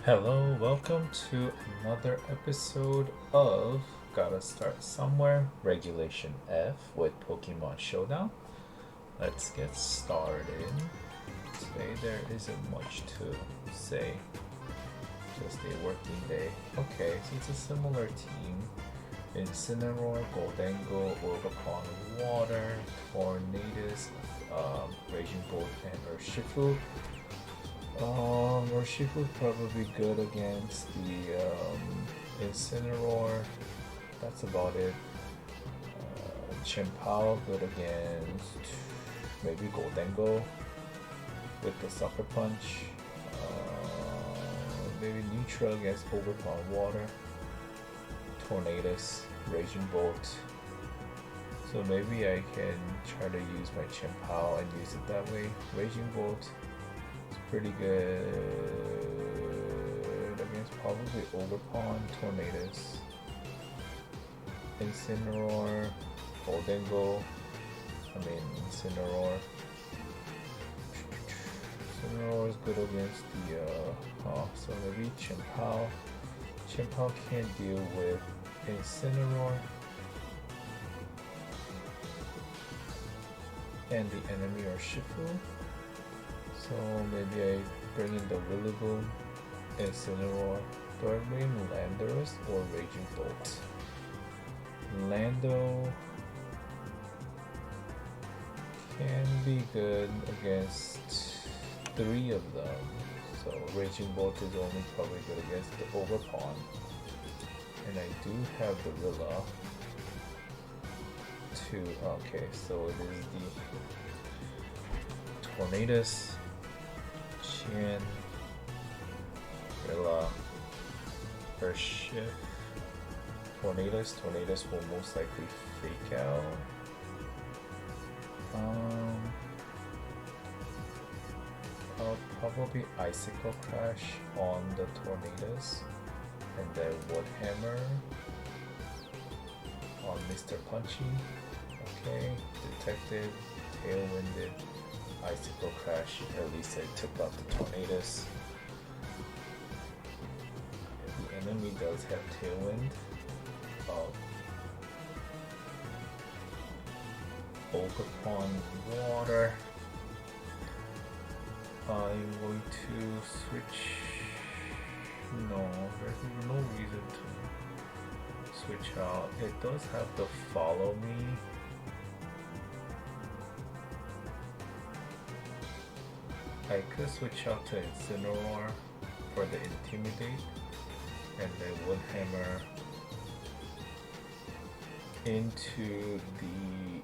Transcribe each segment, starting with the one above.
Hello, welcome to another episode of Gotta Start Somewhere, Regulation F with Pokemon Showdown. Let's get started. Today there isn't much to say, just a working day. Okay, so it's a similar team. Incineroar, Goldengo, Orbicon, Water, Tornadus, Raging Bolt, and Urshifu. Urshifu probably good against the Incineroar. That's about it. Chimpao good against maybe Goldengo with the Sucker Punch. Maybe neutral against Overpowered Water. Tornadus, Raging Bolt. So maybe I can try to use my Chimpao and use it that way. Raging Bolt is pretty good against probably Overpawn, Tornadus, Incineroar, Goldengo. Incineroar. Incineroar is good against the so maybe Chimpao. Chimpao can't deal with Incineroar. And the enemy are Urshifu. So maybe I bring in the Rillaboom, Incineroar. Do I bring in Landorus or Raging Bolt? Lando can be good against 3 of them. So Raging Bolt is only probably good against the Overpawn. And I do have the Rilla. Okay, so it is the Tornadus, Chin, Rilla, Urshifu. Tornadus will most likely fake out. I'll probably Icicle Crash on the Tornadus and then Wood Hammer on Mr. Punchy. Okay, detected, tailwinded, Icicle Crash. At least I took out the Tornadus. The enemy does have tailwind. Pokemon Water. I'm going to switch. No, there's no reason to switch out. It does have the Follow Me. I could switch out to Incineroar for the Intimidate and then Woodhammer into the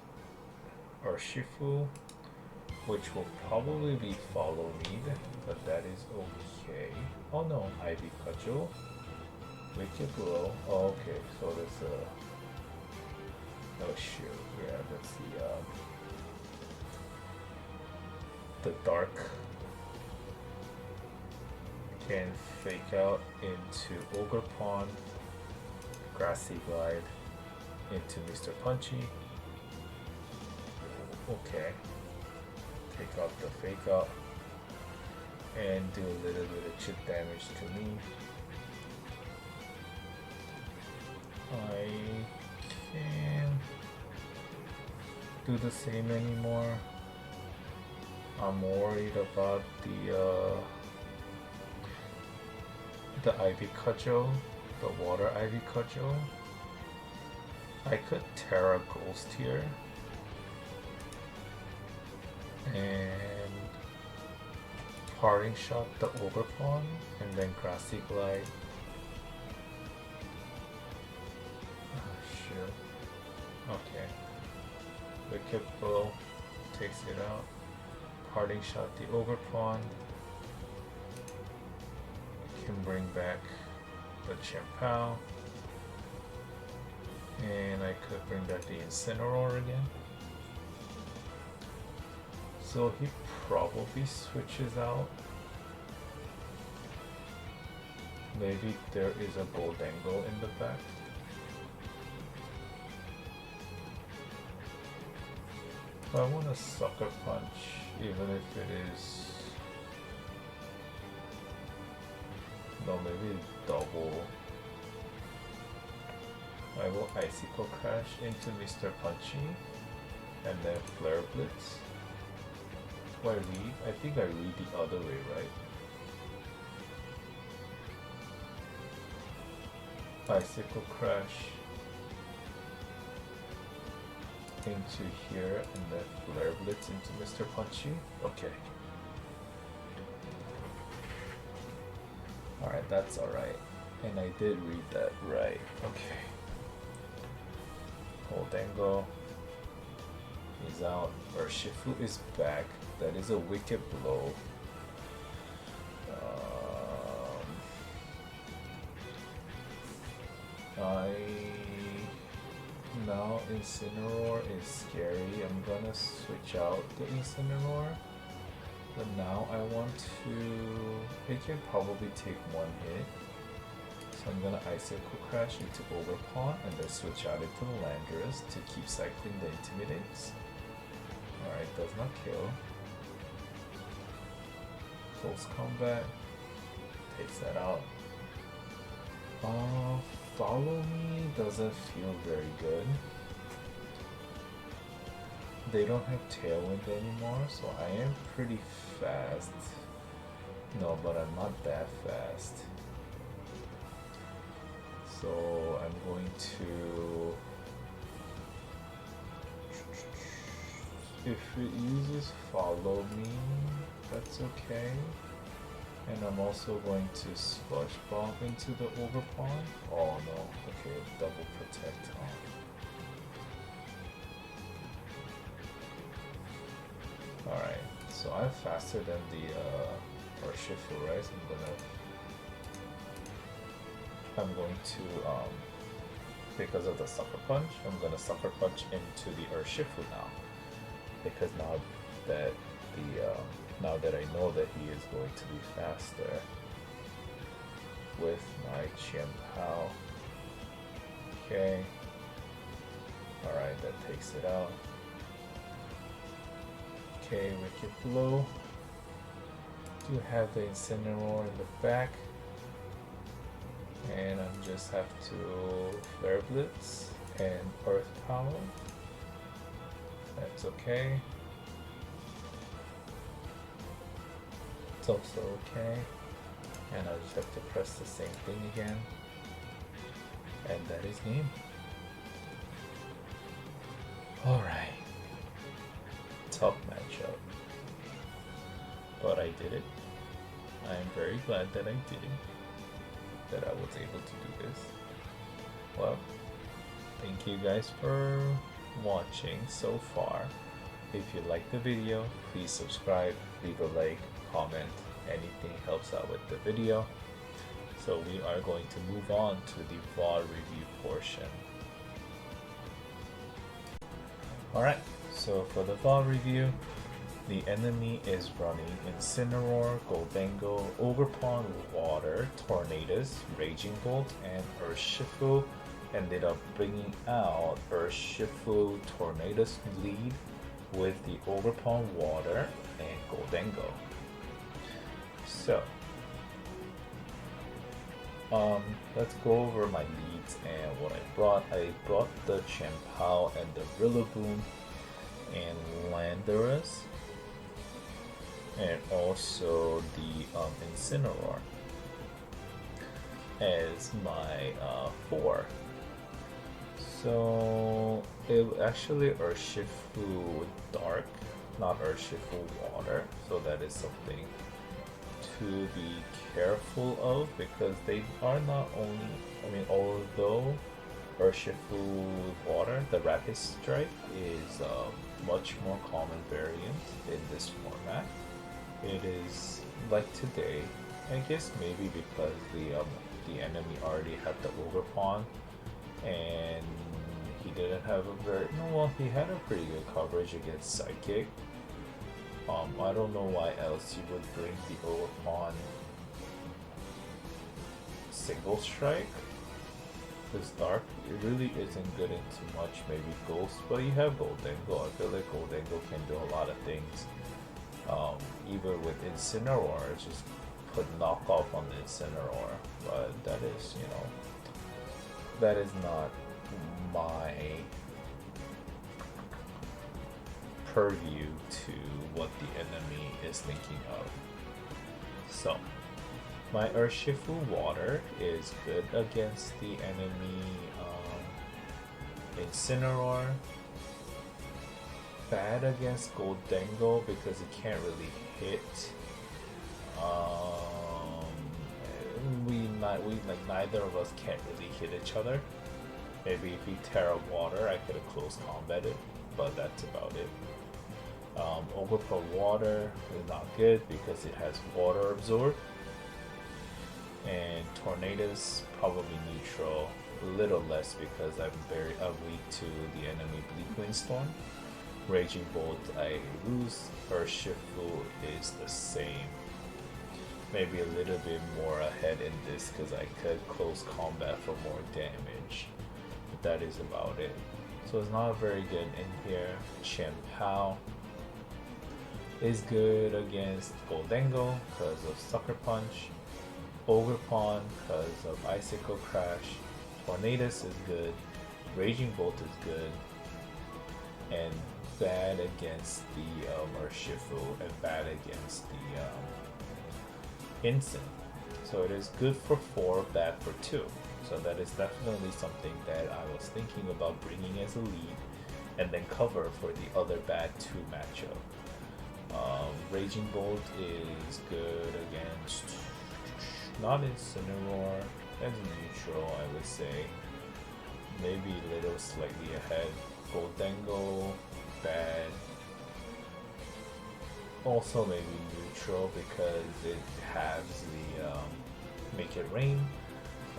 Urshifu, which will probably be Follow Me, but that is okay. Oh no, Ivy Cudgel, Wicked Blow. Oh, okay, so there's a. Oh shoot, yeah, that's the Dark can fake out into Ogre Pawn, Grassy Glide into Mr. Punchy. Okay, take out the fake out and do a little bit of chip damage to me. I can't do the same anymore. I'm worried about the Ivy Cudgel, the Water Ivy Cudgel. I could Terra Ghost here and Parting Shot the Ogre Pawn and then Grassy Glide. Oh shit. Okay. Wicked Blow takes it out. Parting Shot the Ogre Pawn. Can bring back the Chimpao. And I could bring back the Incineroar again. So he probably switches out. Maybe there is a Goldengo in the back. I want a Sucker Punch, even if it is No, maybe double. I will Icicle Crash into Mr. Punchy and then Flare Blitz. Do I read? I think I read the other way, right? Icicle Crash into here and then Flare Blitz into Mr. Punchy. Okay. Alright, that's alright. And I did read that right. Okay. Goldengo is out. Urshifu is back. That is a wicked blow. Now Incineroar is scary. I'm gonna switch out the Incineroar. But now I want to... It can probably take one hit. So I'm gonna Icicle Crash into Overpawn and then switch out into the Landorus to keep cycling the Intimidates. Alright, does not kill. Close combat. Takes that out. Follow Me doesn't feel very good. They don't have Tailwind anymore, so I am pretty fast. No, but I'm not that fast. So I'm going to... If it uses Follow Me, that's okay. And I'm also going to Sludge Bomb into the Overpawn. Oh no, okay, double protect on. Alright, so I'm faster than the Urshifu, right? So I'm going to, because of the Sucker Punch, I'm gonna Sucker Punch into the Urshifu now. Because now that now that I know that he is going to be faster with my Chien-Pao. Okay. Alright, that takes it out. Okay, Wicked Blow. Do have the Incineroar in the back. And I just have to Flare Blitz and Earth Power. That's okay. It's also okay. And I just have to press the same thing again. And that is game. Alright. Tough matchup. But I did it. I am very glad that I did it. That I was able to do this. Well, thank you guys for watching so far. If you like the video, please subscribe, leave a like, comment. Anything helps out with the video. So we are going to move on to the VOD review portion. Alright, so for the VOD review, the enemy is running Incineroar, Goldengo, Overpawn, Water, Tornadus, Raging Bolt, and Urshifu. Ended up bringing out Urshifu Tornadus lead with the Overpawn, Water, and Goldengo. So, let's go over my leads and what I brought. I brought the Chien-Pao and the Rillaboom and Landorus, and also the Incineroar as my 4. So it actually Urshifu Dark, not Urshifu Water, so that is something to be careful of, because they are not only, I mean, although Urshifu Water, the Rapid Strike, is a much more common variant in this format. It is like today, I guess maybe because the enemy already had the Overpawn and he didn't have a very, no, well, he had a pretty good coverage against Psychic. I don't know why else you would bring the Overpawn single strike. This Dark, it really isn't good into much, maybe Ghost, but you have Goldengo. I feel like Goldengo can do a lot of things. Even with Incineroar, just put knockoff on the Incineroar, but that is, you know, that is not my purview to what the enemy is thinking of. So, my Urshifu Water is good against the enemy Incineroar. Bad against Goldengo because it can't really hit. Neither of us can't really hit each other. Maybe if he Terra Water, I could have close combated, but that's about it. Overpower Water is not good because it has Water Absorb. And Tornadus probably neutral, a little less because I'm weak to the enemy Bleak Windstorm. Raging Bolt I lose. Urshifu is the same. Maybe a little bit more ahead in this because I could close combat for more damage. But that is about it. So it's not very good in here. Chien-Pao is good against Goldengo because of Sucker Punch. Ogerpon because of Icicle Crash. Tornadus is good. Raging Bolt is good. And bad against the Urshifu and bad against the Incin. So it is good for 4, bad for 2. So that is definitely something that I was thinking about bringing as a lead and then cover for the other bad 2 matchup. Raging Bolt is good against not Incineroar, as neutral I would say. Maybe a little slightly ahead. Goldengo, bad. Also maybe neutral because it has the Make It Rain,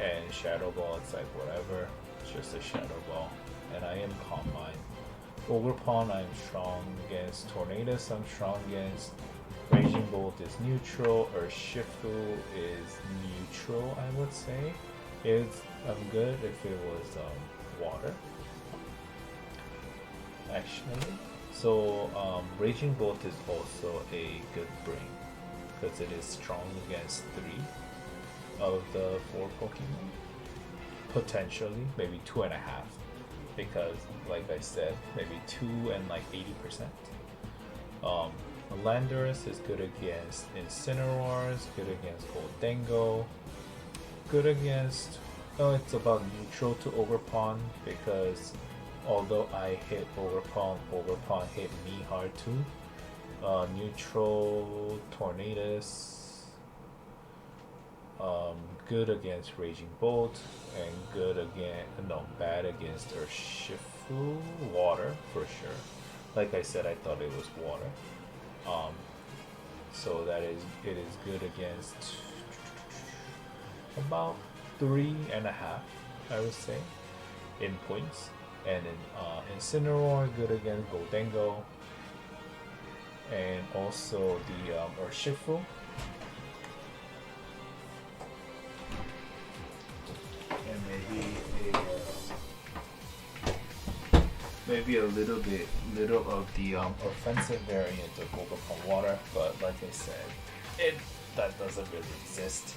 and Shadow Ball, it's like whatever, it's just a Shadow Ball. And I am Calm Mind. Ogerpon I'm strong against. Tornadus I'm strong against. Raging Bolt is neutral. Urshifu is neutral I would say. I'm good if it was water. Actually. So Raging Bolt is also a good bring because it is strong against 3 of the 4 Pokemon. Potentially, maybe 2.5 because like I said, maybe 2 and like 80%. Landorus is good against Incineroars, good against Goldengo, good against, it's about neutral to Ogerpon because although I hit Ogerpon, Ogerpon hit me hard too. Neutral Tornadus, good against Raging Bolt, and bad against Urshifu. Water for sure. Like I said, I thought it was water. So it is good against about 3.5, I would say, in points. And in Incineroar, good against Goldengo, and also the Urshifu. And maybe a little of the offensive variant of Pokemon Water, but like I said, that doesn't really exist.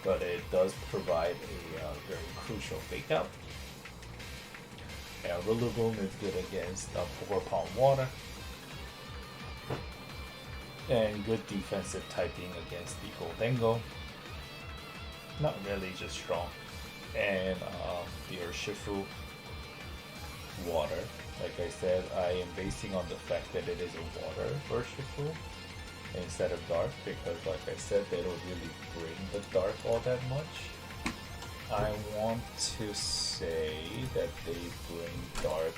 But it does provide a very crucial fake out. And Rillaboom is good against Pokemon Water. And good defensive typing against the Goldengo. Not really, just strong. And the Urshifu Water. Like I said, I am basing on the fact that it is a water Urshifu instead of dark because like I said, they don't really bring the dark all that much. I want to say that they bring dark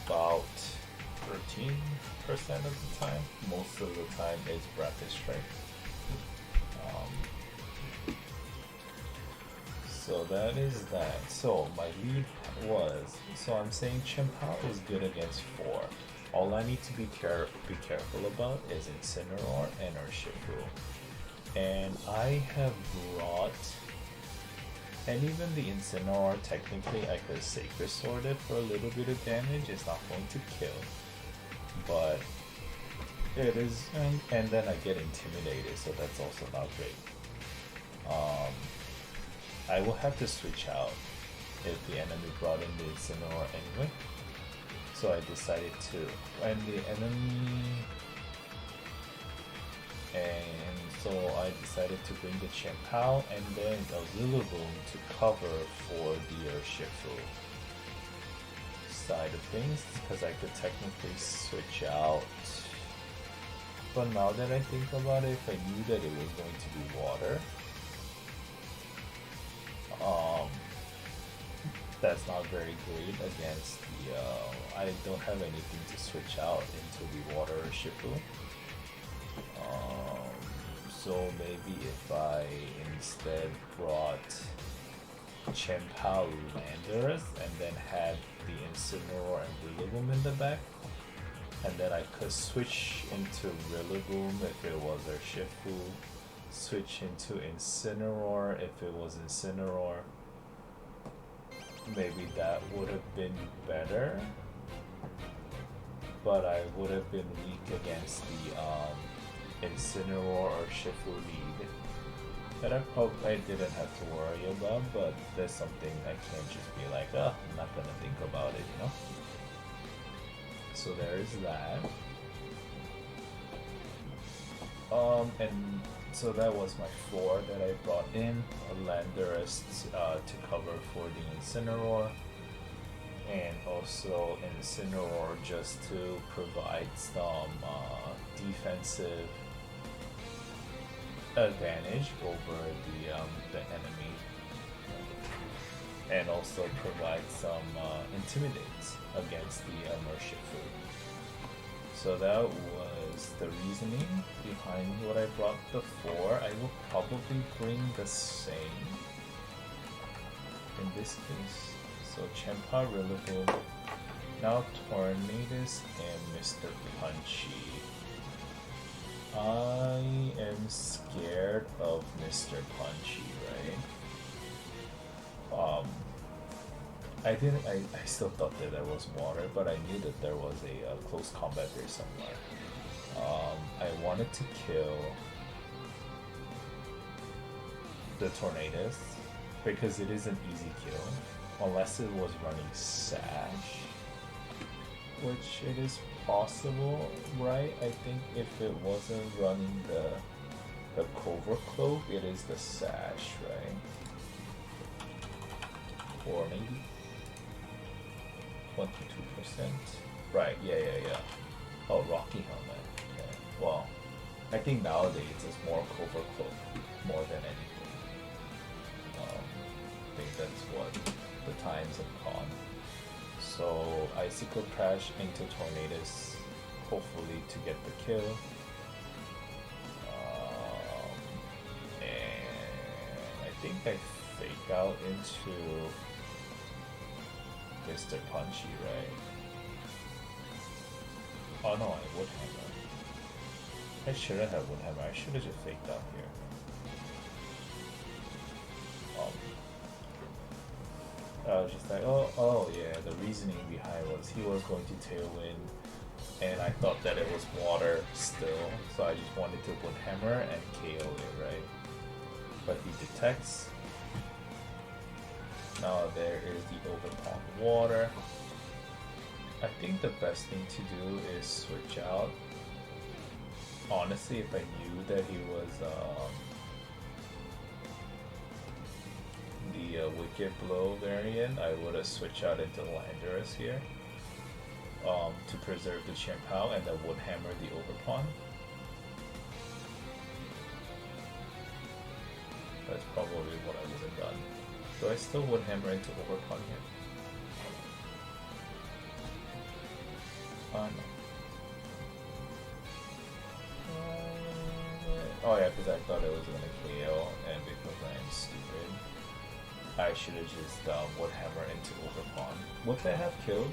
about 13% of the time. Most of the time is Rapid Strike. So that is that. So my lead was, so I'm saying Chien-Pao is good against 4. All I need to be careful about is Incineroar and Urshifu. And I have brought, and even the Incineroar, technically I could Sacred Sword it for a little bit of damage. It's not going to kill, but It is, and then I get intimidated, so that's also not great. I will have to switch out if the enemy brought in the Incineroar anyway. So I decided to, and the enemy, and so I decided to bring the Chien-Pao and then a Rillaboom to cover for the Urshifu side of things, because I could technically switch out. But now that I think about it, if I knew that it was going to be water, that's not very great against the, I don't have anything to switch out into the water Urshifu. So maybe if I instead brought Chien-Pao Landorus and then had the Incineroar and Rillaboom in the back, and then I could switch into Rillaboom if it was Urshifu, switch into Incineroar if it was Incineroar. Maybe that would have been better, but I would have been weak against the Incineroar or Urshifu lead that I didn't have to worry about, but there's something I can't just be like, oh, I'm not gonna think about it, you know? So there is that. And so that was my 4 that I brought in, a Landorus to cover for the Incineroar, and also Incineroar just to provide some defensive advantage over the enemy, and also provide some intimidates against the Urshifu. So that was the reasoning behind what I brought before. I will probably bring the same in this case. So Chien-Pao, Rillaboom, now Tornadus and Mr. Punchy. I am scared of Mr. Punchy, right? I still thought that there was water, but I knew that there was a close combat there somewhere. I wanted to kill the Tornadus because it is an easy kill, unless it was running Sash, which it is possible, right? I think if it wasn't running the Cobra Cloak, it is the Sash, right? Or maybe 22%. Right, yeah. Oh, Rocky Helmet. Okay. Well, I think nowadays it's more Cobra Cloak more than anything. I think that's what the times have gone. So Icicle Crash into Tornadus, hopefully to get the kill. And I think I fake out into Mr. Punchy, right? Oh no, I would hammer. I shouldn't have would hammer. I should have just faked out here. I was just like, oh yeah, the reasoning behind was he was going to Tailwind, and I thought that it was water still, so I just wanted to would hammer and KO it, right? But he detects. Now there is the open pond water. I think the best thing to do is switch out. Honestly, if I knew that he was the Wicked Blow variant, I would have switched out into Landorus here to preserve the Chien-Pao and then would hammer the Overpond. That's probably what I would have done. Do I still would hammer into Overpond here? No. Oh yeah, because I thought it was gonna KO, and because I am stupid, I should have just would hammer into Overpond. Would that have killed?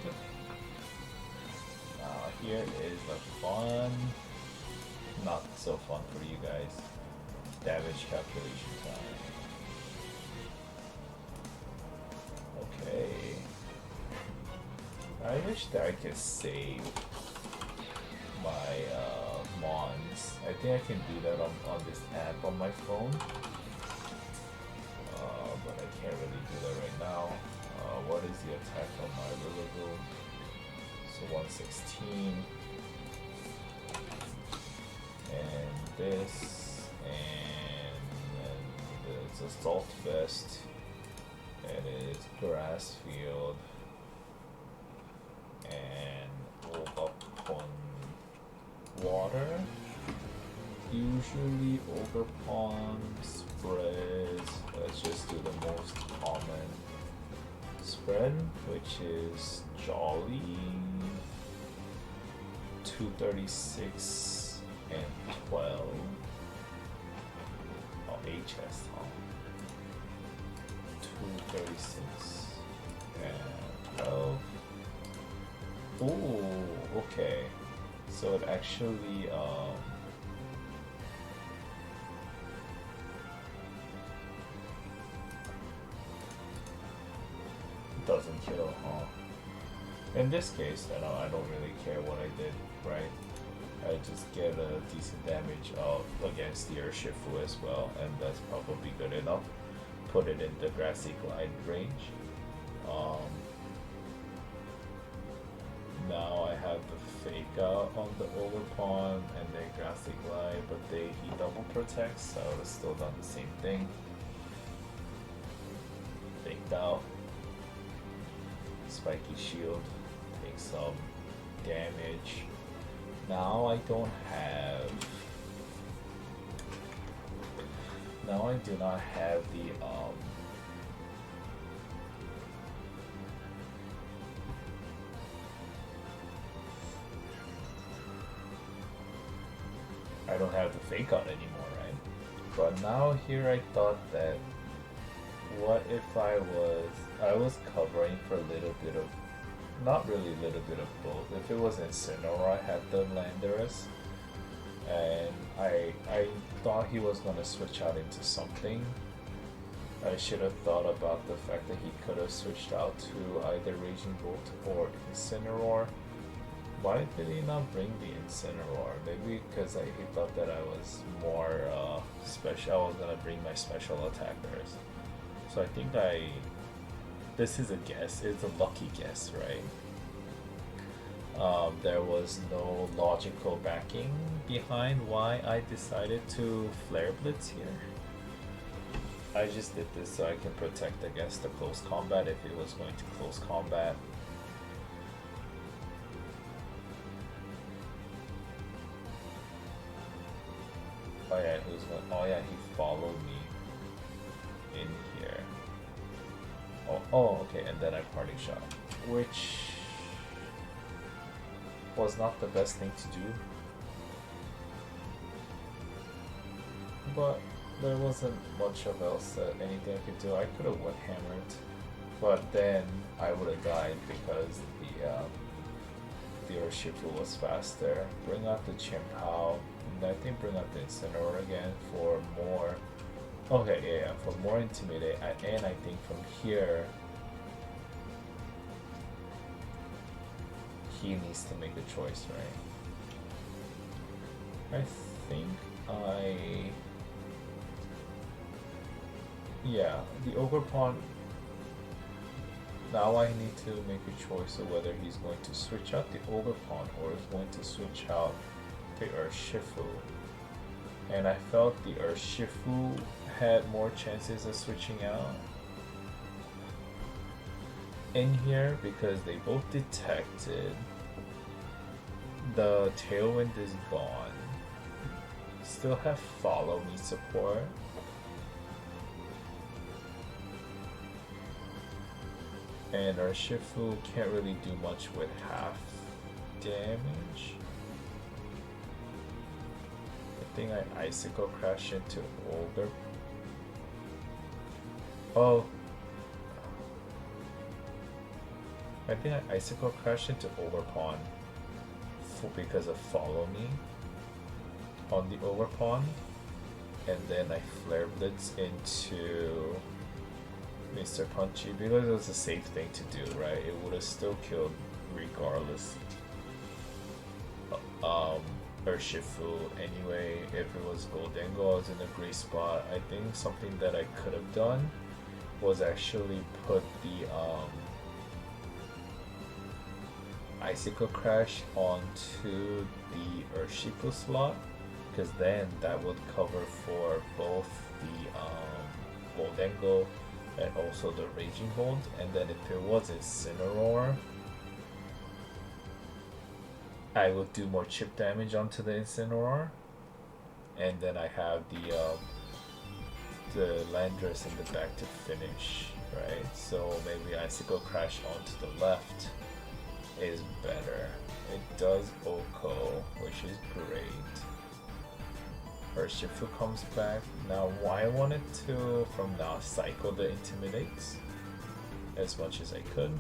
Here is the fun, not so fun for you guys, damage calculation time. Okay. I wish that I could save my Mons. I think I can do that on this app on my phone. But I can't really do that right now. What is the attack on my Rillaboom? So 116. And this. And it's Assault Vest. And it's Grass Field. And Ogarpon Water. Usually Ogarpon spreads. Let's just do the most common spread, which is Jolly 236 and 12. Oh, HS, huh? 236 and 12. Oh, okay. So it actually doesn't kill, huh? In this case, I don't really care what I did, right? I just get a decent damage against the Urshifu as well, and that's probably good enough. Put it in the Grassy Glide range. Now I have the Fake Out on the Ogarpon and then Grassy Glide, but he double protects, so I would have still done the same thing. Faked Out. Spiky Shield, take some damage. Now I do not have the I don't have the Fake Out anymore, right? But now here I thought that what if I was covering for a little bit of, not really a little bit of both. If it was Incineroar, I had the Landorus, and I thought he was gonna switch out into something. I should have thought about the fact that he could have switched out to either Raging Bolt or Incineroar. Why did he not bring the Incineroar? Maybe because he thought that I was more special. I was gonna bring my special attackers. So I think this is a guess, it's a lucky guess, right? There was no logical backing behind why I decided to Flare Blitz here. I just did this so I can protect against the close combat if it was going to close combat. Oh yeah, he followed me in here. Oh, okay, and then I Parting Shot, which was not the best thing to do, but there wasn't much of else anything I could do. I could have Wet Hammered, but then I would have died because the Urshifu was faster. Bring out the Chimpao, and I think bring out the Incineroar again for more. Okay, yeah, for more Intimidate, and I think from here he needs to make a choice, right? I think yeah, the Ogarpon. Now I need to make a choice of whether he's going to switch out the Ogarpon or is going to switch out the Urshifu. And I felt the Urshifu had more chances of switching out in here because they both detected. The Tailwind is gone. Still have Follow Me support. And Urshifu can't really do much with half damage. I think I Icicle Crash into Older. Oh. I think I Icicle Crash into Ogarpon because of Follow Me on the Ogarpon, and then I Flare Blitz into Mr. Punchy because it was a safe thing to do, right? It would have still killed regardless. Urshifu anyway. If it was Goldengo, I was in a great spot. I think something that I could have done was actually put the Icicle Crash onto the Urshifu slot, because then that would cover for both the Goldengo and also the Raging Volt. And then if it was Incineroar, I would do more chip damage onto the Incineroar, and then I have the Landorus in the back to finish, right? So maybe Icicle Crash onto the left is better. It does Oko, which is great. Urshifu comes back. Now why I wanted to from now cycle the Intimidates as much as I could.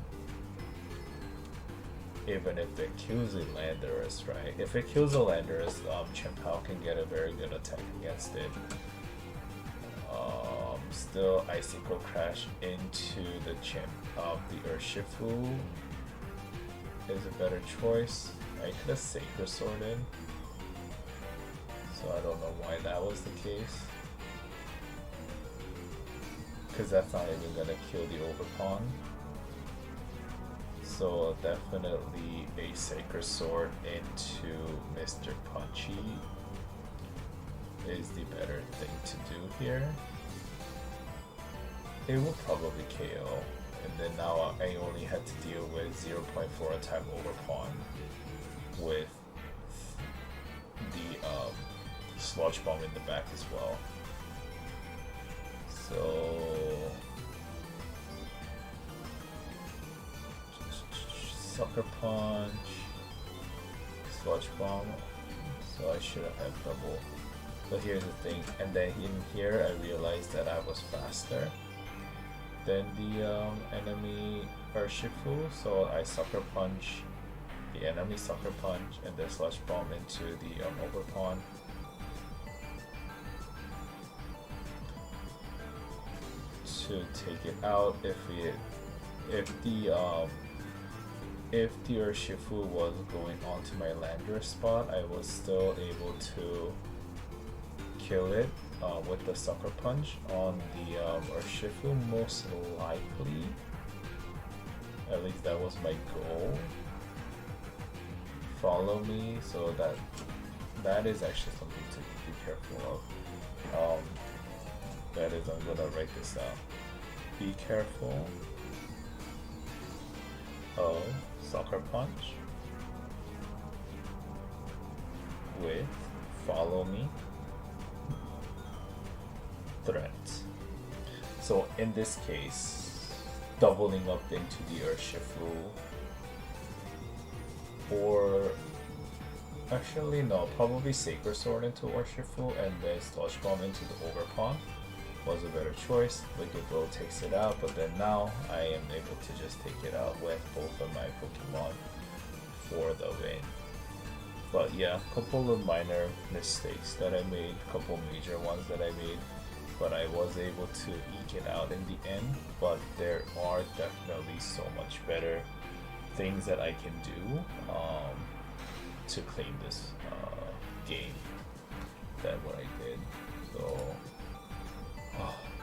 Even if it kills the Landorus, right? If it kills the Landorus, Chien-Pao can get a very good attack against it. Still, Icicle Crash into the Urshifu is a better choice. I could have Sacred Sworded, so I don't know why that was the case. Because that's not even gonna kill the Overpawn. So definitely a Sacred Sword into Mr. Punchy is the better thing to do here. It will probably KO, and then now I only had to deal with 0.4 attack Overpawn with the Sludge Bomb in the back as well. So Sucker Punch, Sludge Bomb, so I should have had double. But here's the thing, and then in here I realized that I was faster than the enemy Urshifu, so I Sucker Punch the enemy Sucker Punch and then Sludge Bomb into the Overpawn. To take it out. If the Urshifu was going onto my Landorus spot, I was still able to kill it with the Sucker Punch on the Urshifu, most likely. At least that was my goal. Follow me, so that is actually something to be careful of. That is, I'm gonna write this down. Be careful of Sucker Punch with Follow Me threat. So in this case, doubling up into the Urshifu, or actually no, probably Sacred Sword into Urshifu and then Sludge Bomb into the Overpawn was a better choice. Liquid Blow takes it out, but then now I am able to just take it out with both of my Pokemon for the win. But yeah, a couple of minor mistakes that I made, a couple major ones that I made, but I was able to eke it out in the end. But there are definitely so much better things that I can do to claim this game than what I did. So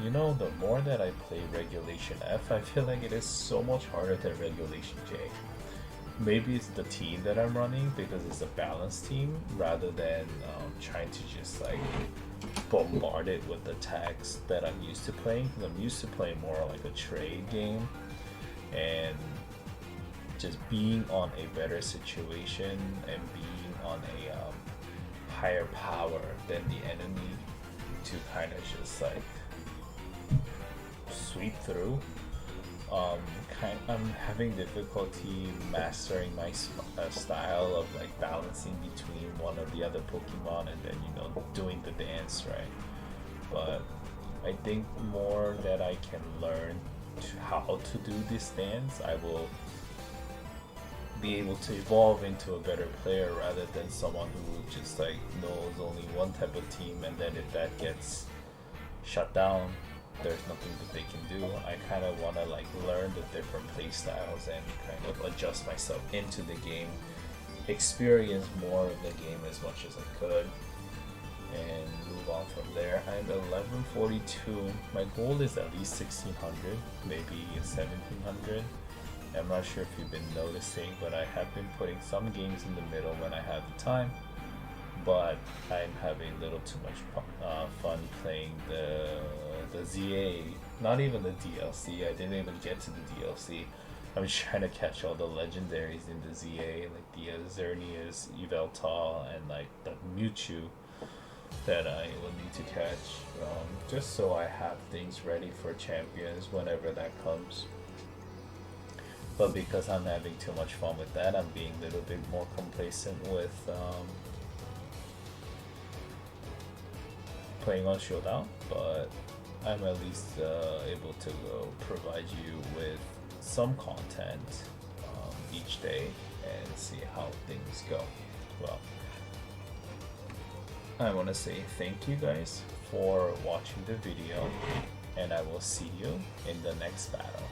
you know, the more that I play Regulation F, I feel like it is so much harder than Regulation J. Maybe it's the team that I'm running, because it's a balanced team, rather than trying to just like bombard it with attacks that I'm used to playing. Because I'm used to playing more like a trade game, and just being on a better situation and being on a higher power than the enemy to kind of just like sweep through. I'm having difficulty mastering my style of like balancing between one or the other Pokemon, and then, you know, doing the dance, right? But I think more that I can learn how to do this dance, I will be able to evolve into a better player, rather than someone who just like knows only one type of team, and then if that gets shut down, there's nothing that they can do. I kind of want to like learn the different play styles and kind of adjust myself into the game experience more of the game as much as I could and move on from there. I'm 1142. My goal is at least 1600, maybe 1700. I'm not sure if you've been noticing, but I have been putting some games in the middle when I have the time, but I'm having a little too much fun playing the ZA, not even the DLC. I didn't even get to the DLC. I'm trying to catch all the legendaries in the ZA, like the Xerneas, Yveltal, and like the Mewtwo that I will need to catch, just so I have things ready for champions whenever that comes. But because I'm having too much fun with that, I'm being a little bit more complacent with playing on Showdown, but I'm at least able to provide you with some content each day and see how things go. Well, I want to say thank you guys for watching the video, and I will see you in the next battle.